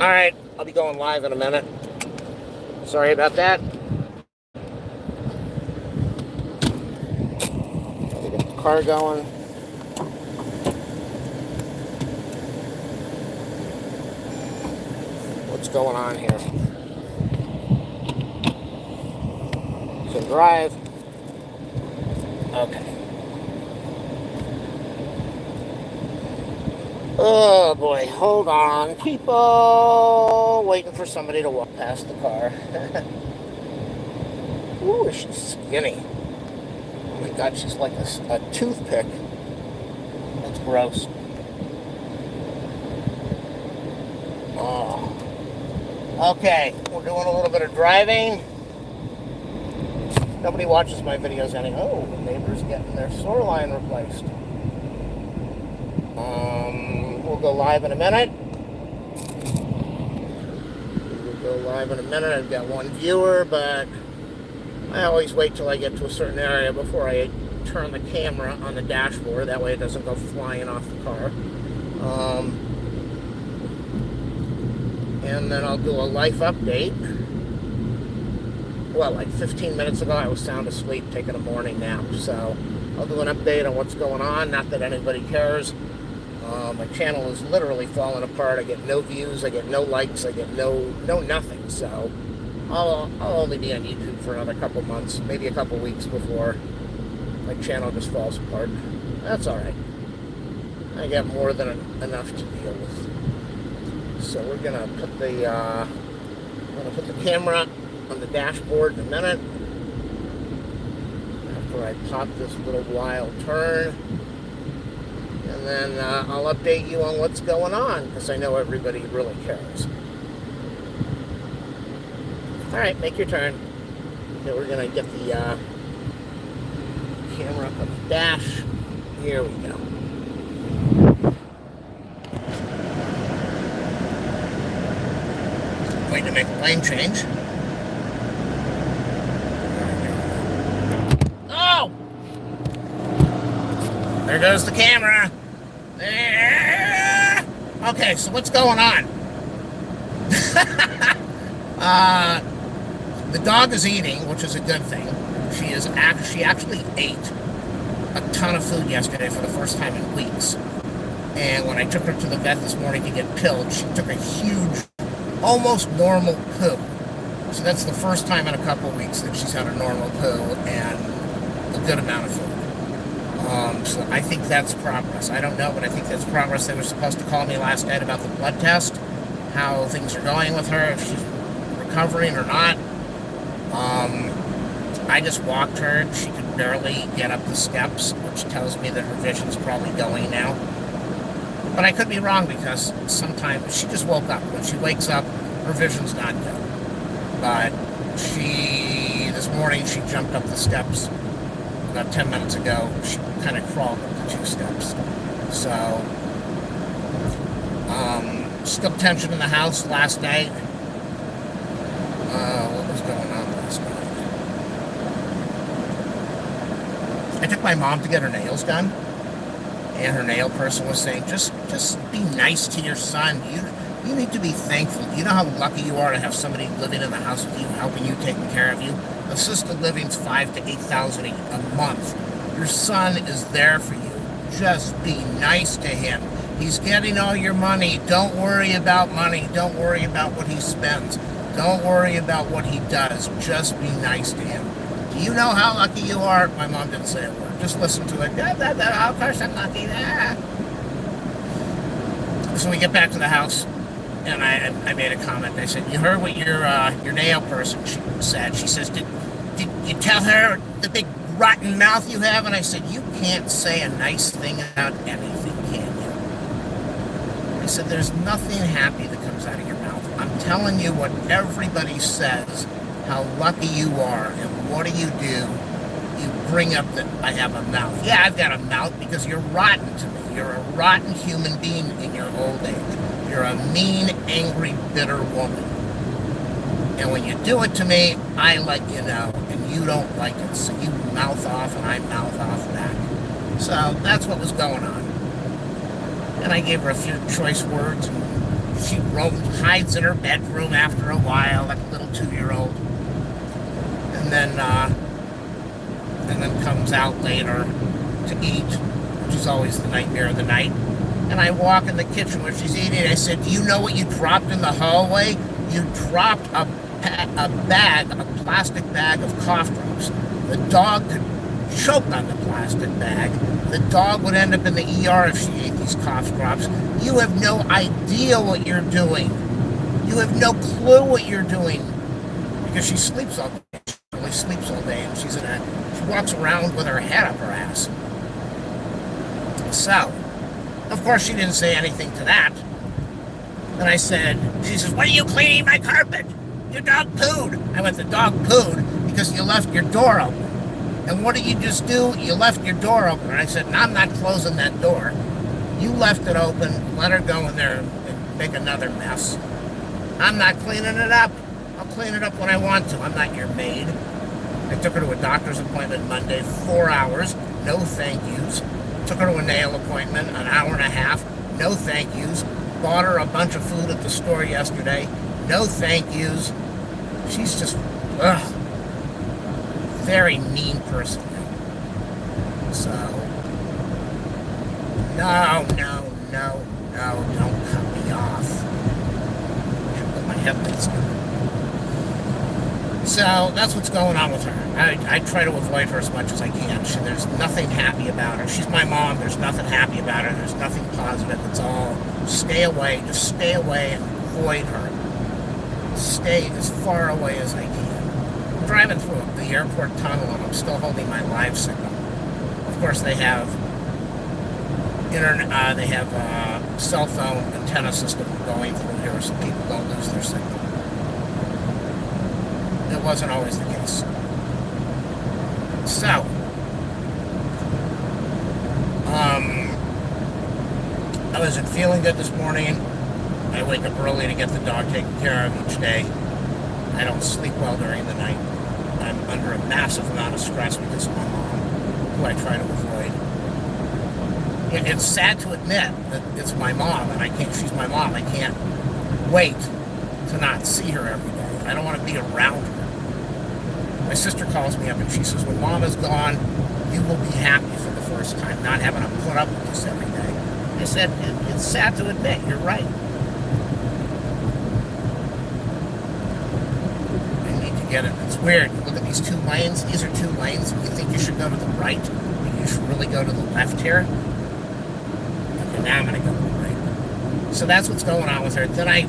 Alright, I'll be going live in a minute. Sorry about that. Gotta get the car going. What's going on here? So drive. Okay. Oh boy, hold on, people. Waiting for somebody to walk past the car. Ooh, she's skinny. Oh my god, she's like a toothpick. That's gross. Oh. Okay, we're doing a little bit of driving. Nobody watches my videos anymore. Oh, the neighbor's getting their sewer line replaced. We'll go live in a minute. I've got one viewer, but I always wait till I get to a certain area before I turn the camera on the dashboard. That way it doesn't go flying off the car. And then I'll do a life update. Well, like 15 minutes ago, I was sound asleep taking a morning nap. So I'll do an update on what's going on. Not that anybody cares. My channel is literally falling apart. I get no views, I get no likes, I get no nothing. So I'll only be on YouTube for another couple months, maybe a couple weeks before my channel just falls apart. That's all right. I got more than enough to deal with. So we're gonna put the camera on the dashboard in a minute. After I pop this little wild turn. And then I'll update you on what's going on, because I know everybody really cares. Alright, make your turn. Okay, we're going to get the camera up on the dash. Here we go. Waiting to make a lane change. Oh! There goes the camera. Okay, so what's going on? The dog is eating, which is a good thing. She actually ate a ton of food yesterday for the first time in weeks. And when I took her to the vet this morning to get pilled, she took a huge, almost normal poo. So that's the first time in a couple of weeks that she's had a normal poo and a good amount of food. So I think that's progress. I don't know, but I think that's progress. They were supposed to call me last night about the blood test, how things are going with her, if she's recovering or not. I just walked her. She could barely get up the steps, which tells me that her vision's probably going now. But I could be wrong, because sometimes she just woke up. When she wakes up, her vision's not good. But this morning, she jumped up the steps. About 10 minutes ago, she kind of crawled up the 2 steps. So, still tension in the house last night. What was going on last night? I took my mom to get her nails done, and her nail person was saying, just be nice to your son. You need to be thankful. You know how lucky you are to have somebody living in the house with you, helping you, taking care of you? Assisted living's $5,000 to $8,000 a month. Your son is there for you. Just be nice to him. He's getting all your money. Don't worry about money. Don't worry about what he spends. Don't worry about what he does. Just be nice to him. Do you know how lucky you are? My mom didn't say a word. Just listen to it. Of course I'm lucky. So we get back to the house, and I made a comment. I said, you heard what your nail person said. She says, did you tell her the big rotten mouth you have? And I said, you can't say a nice thing about anything, can you? I said, there's nothing happy that comes out of your mouth. I'm telling you what everybody says, how lucky you are, and what do? You bring up that I have a mouth. Yeah, I've got a mouth because you're rotten to me. You're a rotten human being in your old age. You're a mean, angry, bitter woman. And when you do it to me, I let you know, and you don't like it. So you mouth off, and I mouth off back. So that's what was going on. And I gave her a few choice words, and She hides in her bedroom after a while, like a little 2-year-old, and then comes out later to eat, which is always the nightmare of the night. And I walk in the kitchen where she's eating. I said, "Do you know what you dropped in the hallway? You dropped a plastic bag of cough drops. The dog could choke on the plastic bag. The dog would end up in the ER if she ate these cough drops. You have no idea what you're doing. You have no clue what you're doing." Because she sleeps all day. She really sleeps all day, and she walks around with her head up her ass. So, of course, she didn't say anything to that. Then I said, she says, "What are you cleaning my carpet? Your dog pooed." I went, "The dog pooed because you left your door open. And what did you just do? You left your door open." And I said, "I'm not closing that door. You left it open. Let her go in there and make another mess. I'm not cleaning it up. I'll clean it up when I want to. I'm not your maid." I took her to a doctor's appointment Monday, 4 hours, no thank yous. Took her to a nail appointment, an hour and a half, no thank yous. Bought her a bunch of food at the store yesterday, no thank yous. She's just, very mean person. So, no, don't cut me off. Put my headlights on. So that's what's going on with her. I try to avoid her as much as I can. There's nothing happy about her. She's my mom. There's nothing happy about her. There's nothing positive. It's all stay away. Just stay away and avoid her. Stay as far away as I can. I'm driving through the airport tunnel and I'm still holding my live signal. Of course, they have internet. They have a cell phone antenna system going through here, so people don't lose their signal. It wasn't always the case. So, I wasn't feeling good this morning. I wake up early to get the dog taken care of each day. I don't sleep well during the night. I'm under a massive amount of stress because of my mom, who I try to avoid. It's sad to admit that it's my mom, and she's my mom. I can't wait to not see her every day. I don't want to be around her. My sister calls me up and she says, "When Mom is gone, you will be happy for the first time, not having to put up with this every day." I said, it's sad to admit, you're right. I need to get it. It's weird. You look at these 2 lanes. These are 2 lanes. And you think you should go to the right, but you should really go to the left here. Okay, now I'm going to go to the right. So that's what's going on with her. Then I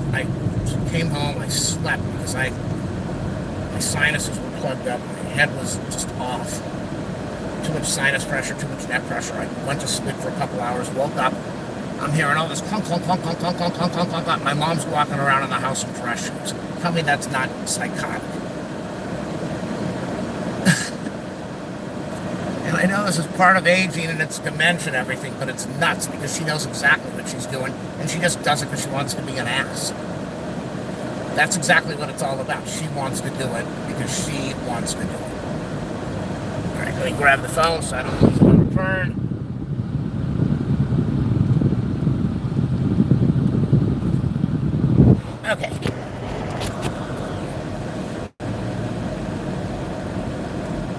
came home. I slept because my sinuses were plugged up. My head was just off. Too much sinus pressure, too much neck pressure. I went to sleep for a couple hours, woke up. I'm hearing all this clunk, clunk, clunk, clunk, clunk, clunk, clunk, clunk, clunk. My mom's walking around in the house in dress shoes. Tell me that's not psychotic. And I know this is part of aging and it's dementia and everything, but it's nuts because she knows exactly what she's doing, and she just does it because she wants to be an ass. That's exactly what it's all about. She wants to do it because she wants to do it. All right, let me grab the phone so I don't lose my return. Okay.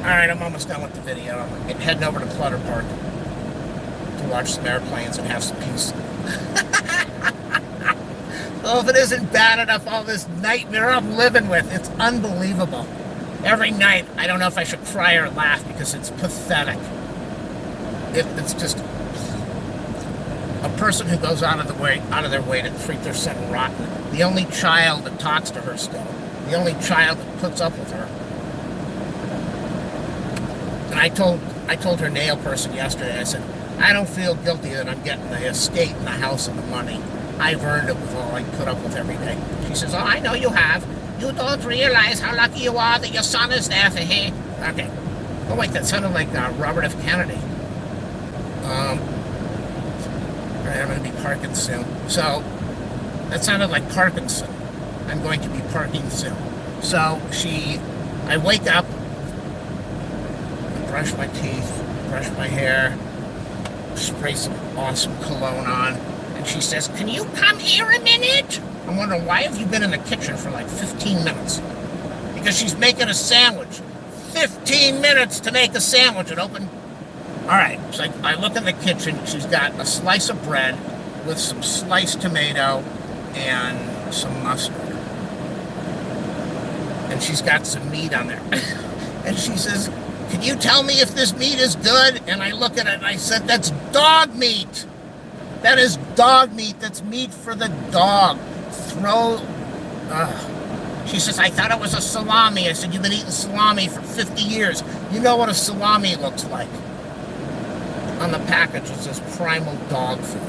All right, I'm almost done with the video. I'm heading over to Clutter Park to watch some airplanes and have some peace. Oh, if it isn't bad enough, all this nightmare I'm living with, it's unbelievable. Every night, I don't know if I should cry or laugh because it's pathetic. It's just a person who goes out of their way to treat their son rotten. The only child that talks to her still. The only child that puts up with her. And I told her nail person yesterday, I said, I don't feel guilty that I'm getting the estate and the house and the money. I've earned it with all I put up with every day. She says, "Oh, I know you have. You don't realize how lucky you are that your son is there for him." Okay. Oh, wait, that sounded like Robert F. Kennedy. All right, I'm going to be parking soon. So, that sounded like Parkinson. I'm going to be parking soon. So, I wake up, brush my teeth, brush my hair, spray some awesome cologne on, And she says, can you come here a minute? I'm wondering, why have you been in the kitchen for like 15 minutes? Because she's making a sandwich. 15 minutes to make a sandwich and open. All right, so I look in the kitchen. She's got a slice of bread with some sliced tomato and some mustard. And she's got some meat on there. And she says, can you tell me if this meat is good? And I look at it and I said, that's dog meat. That is dog meat. That's meat for the dog. She says, I thought it was a salami. I said, you've been eating salami for 50 years. You know what a salami looks like. On the package, it says primal dog food.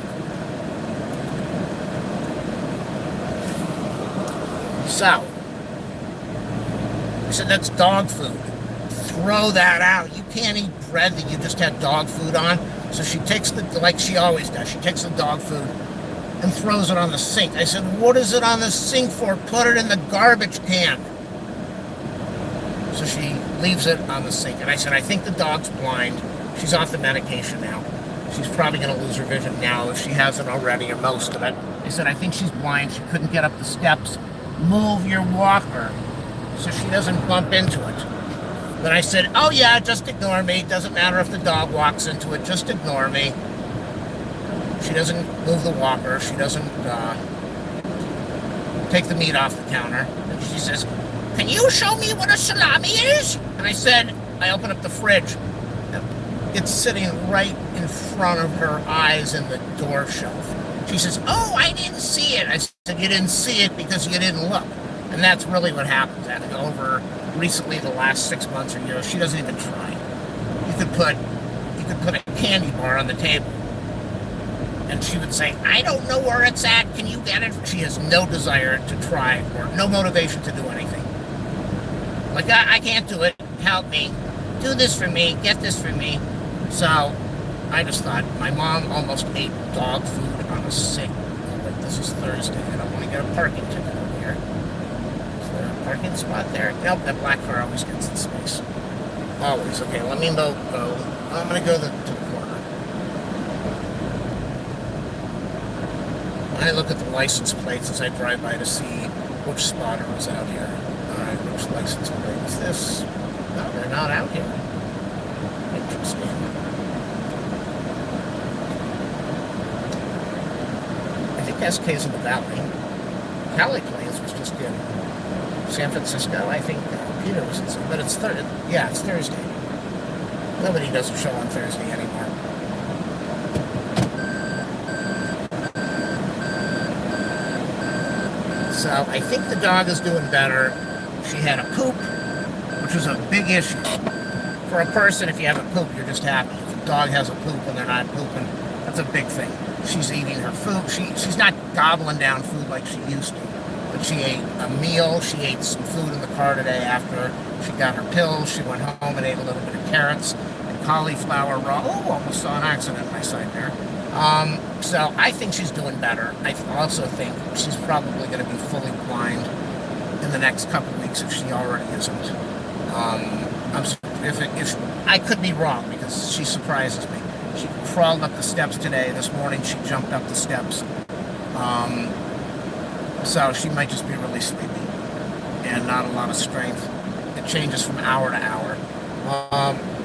So, I said, that's dog food. Throw that out. You can't eat bread that you just had dog food on. So she takes like she always does, she takes the dog food and throws it on the sink. I said, what is it on the sink for? Put it in the garbage can. So she leaves it on the sink. And I said, I think the dog's blind. She's off the medication now. She's probably going to lose her vision now if she hasn't already, or most of it. I said, I think she's blind. She couldn't get up the steps. Move your walker so she doesn't bump into it. Then I said, oh yeah, just ignore me. Doesn't matter if the dog walks into it. Just ignore me. She doesn't move the walker. She doesn't take the meat off the counter. And she says, can you show me what a salami is? And I said, I open up the fridge. It's sitting right in front of her eyes in the door shelf. She says, oh, I didn't see it. I said, you didn't see it because you didn't look. And that's really what happens. Over recently, the last 6 months or years, she doesn't even try. You could put a candy bar on the table, and she would say, I don't know where it's at. Can you get it? She has no desire to try or no motivation to do anything. Like, I can't do it. Help me. Do this for me. Get this for me. So I just thought, my mom almost ate dog food on a sink. Like, this is Thursday. I don't want to get a parking ticket over here. Is there a parking spot there? Nope, that black car always gets in space. Always. Okay, let me go. I'm going to go to the corner. I look at the license plates as I drive by to see which spotter was out here. All right, which license plate is this? No, they're not out here. Interesting. I think SK's in the Valley. Cali Plains was just in San Francisco. I think Peter was in, but it's Thursday. Yeah, it's Thursday. Nobody does a show on Thursday anymore. So I think the dog is doing better. She had a poop, which was a big issue. For a person, if you have a poop, you're just happy. If a dog has a poop and they're not pooping, that's a big thing. She's eating her food. She's not gobbling down food like she used to. But she ate a meal. She ate some food in the car today after she got her pills. She went home and ate a little bit of carrots and cauliflower raw. Oh, almost saw an accident on my side there. So I think she's doing better. I also think she's probably going to be fully blind in the next couple of weeks if she already isn't. If I could be wrong because she surprises me. She crawled up the steps today. This morning she jumped up the steps. So she might just be really sleepy and not a lot of strength. It changes from hour to hour.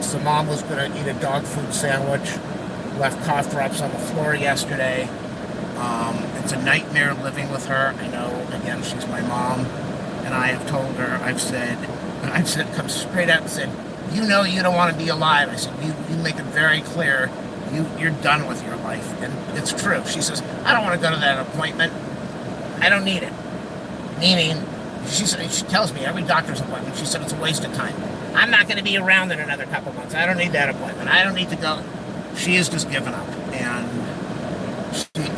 So mom was going to eat a dog food sandwich. Left cough drops on the floor yesterday. It's a nightmare living with her. I know, again, she's my mom. And I have told her, I've said, come straight out and said, you know you don't want to be alive. I said, you make it very clear you're done with your life. And it's true. She says, I don't want to go to that appointment. I don't need it. Meaning, she tells me every doctor's appointment, she said it's a waste of time. I'm not going to be around in another couple months. I don't need that appointment. I don't need to go. She has just given up. And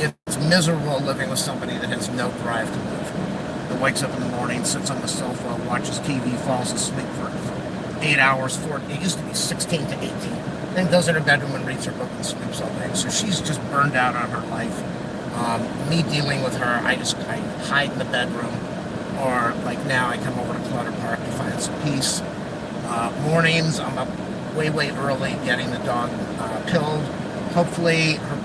it's miserable living with somebody that has no drive to live. That wakes up in the morning, sits on the sofa, watches TV, falls asleep for 8 hours. It used to be 16 to 18. Then goes in her bedroom and reads her book and sleeps all day. So she's just burned out on her life. Me dealing with her, I hide in the bedroom, or like now I come over to Clutter Park to find some peace. Mornings, I'm up way early getting the dog pilled. Hopefully, her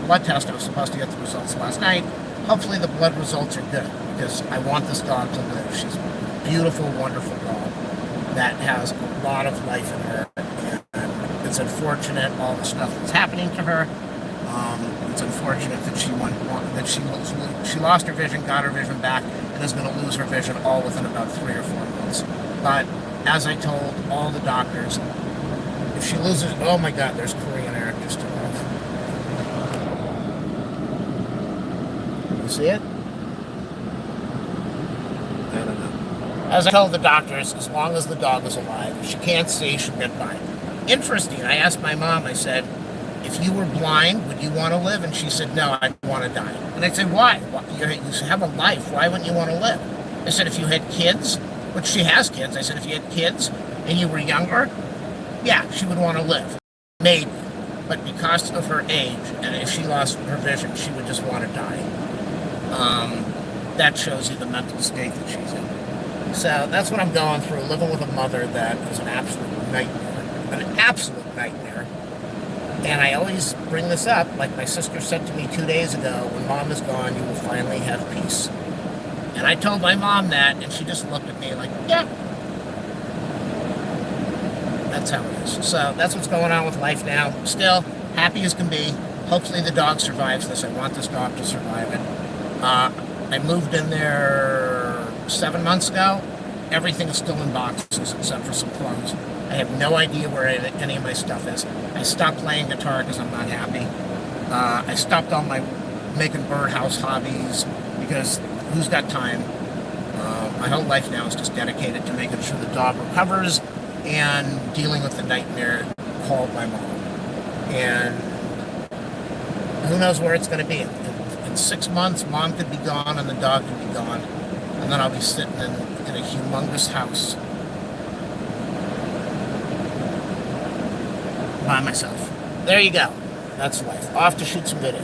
blood test, I was supposed to get the results last night. Hopefully the blood results are good, because I want this dog to live. She's a beautiful, wonderful dog that has a lot of life in her. And it's unfortunate all the stuff that's happening to her. It's unfortunate that she lost her vision, got her vision back, and is going to lose her vision all within about 3 or 4 months. But as I told all the doctors, if she loses, oh my God, there's Corey and Eric just took off. You see it? I don't know. As I told the doctors, as long as the dog is alive, if she can't see, she'll get by. Interesting. I asked my mom, I said, if you were blind, would you want to live? And she said, no, I want to die. And I said, why? You have a life. Why wouldn't you want to live? I said, if you had kids, which she has kids. I said, if you had kids and you were younger, yeah, she would want to live. Maybe. But because of her age, and if she lost her vision, she would just want to die. That shows you the mental state that she's in. So that's what I'm going through, living with a mother that is an absolute nightmare. An absolute nightmare. And I always bring this up, like my sister said to me 2 days ago, when Mom is gone, you will finally have peace. And I told my mom that, and she just looked at me like, yeah. That's how it is. So that's what's going on with life now. Still, happy as can be. Hopefully the dog survives this. I want this dog to survive it. I moved in there 7 months ago. Everything is still in boxes except for some clothes. I have no idea where any of my stuff is. I stopped playing guitar because I'm not happy. I stopped all my making birdhouse hobbies because who's got time? My whole life now is just dedicated to making sure the dog recovers and dealing with the nightmare called my mom. And who knows where it's going to be. In 6 months, Mom could be gone and the dog could be gone. And then I'll be sitting in a humongous house by myself. There you go. That's life. Off to shoot some video.